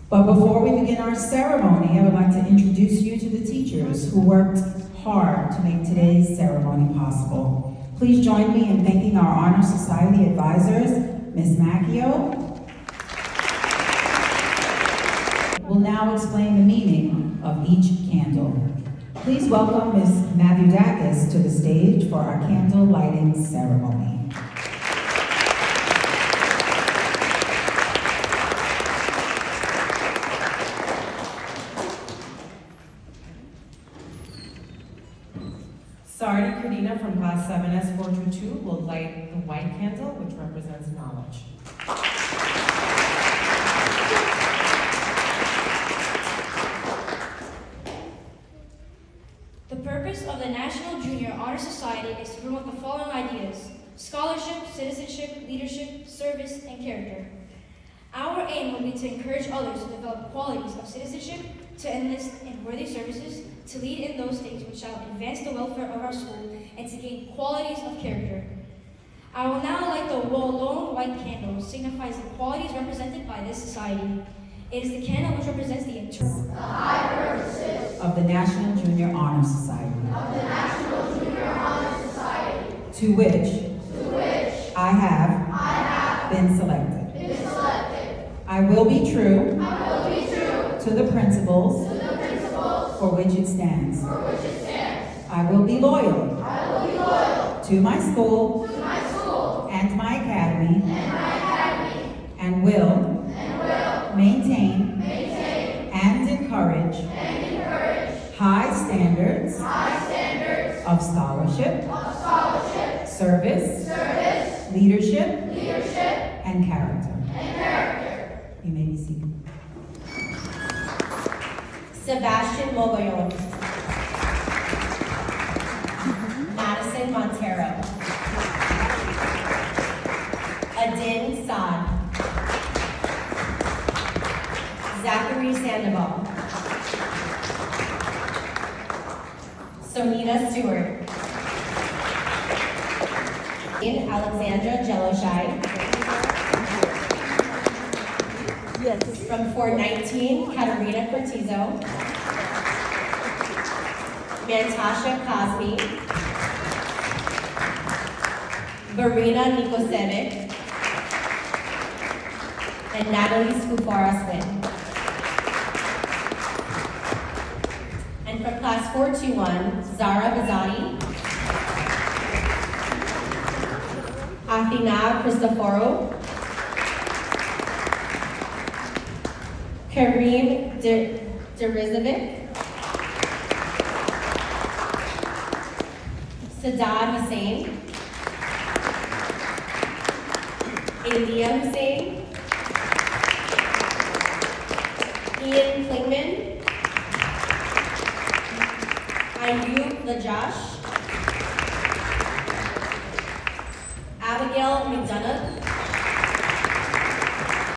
But before we begin our ceremony, I would like to introduce you to the teachers who worked hard to make today's ceremony possible. Please join me in thanking our Honor Society advisors, Ms. Macchio will now explain the meaning of each candle. Please welcome Ms. Mavudakis to the stage for our candle lighting ceremony. Sardi Kadina from Class 7S 422 will light the white candle, which represents knowledge. The purpose of the National Junior Honor Society is to promote the following ideas: scholarship, citizenship, leadership, service, and character. Our aim will be to encourage others to develop qualities of citizenship, to enlist in worthy services, to lead in those things which shall advance the welfare of our school, and to gain qualities of character. I will now light the lone white candle, which signifies the qualities represented by this society. It is the candle which represents the internal, the high purposes of the National Junior Honor Society. To which I have been selected. I will be true to the principles for which it stands. I will be loyal to my school and my academy, and will maintain and encourage high standards of scholarship, service, leadership, and character. You may be seated. Sebastian Mogollon. Madison Montero. Adin Saad. Zachary Sandoval. Sonita Stewart. Alexandra Jeloshai. Yes. From 419, Katerina Cortizo. Mantasha Cosby. Verena Nikosevic. And Natalie Skufara-Swin. And from class 421, Zara Bazani. Athena Cristoforo. Kareem Derizovic. Saddad Hussein. Aliyah Hussein. Ian Klingman. Ayub Lajash. Abigail McDonough.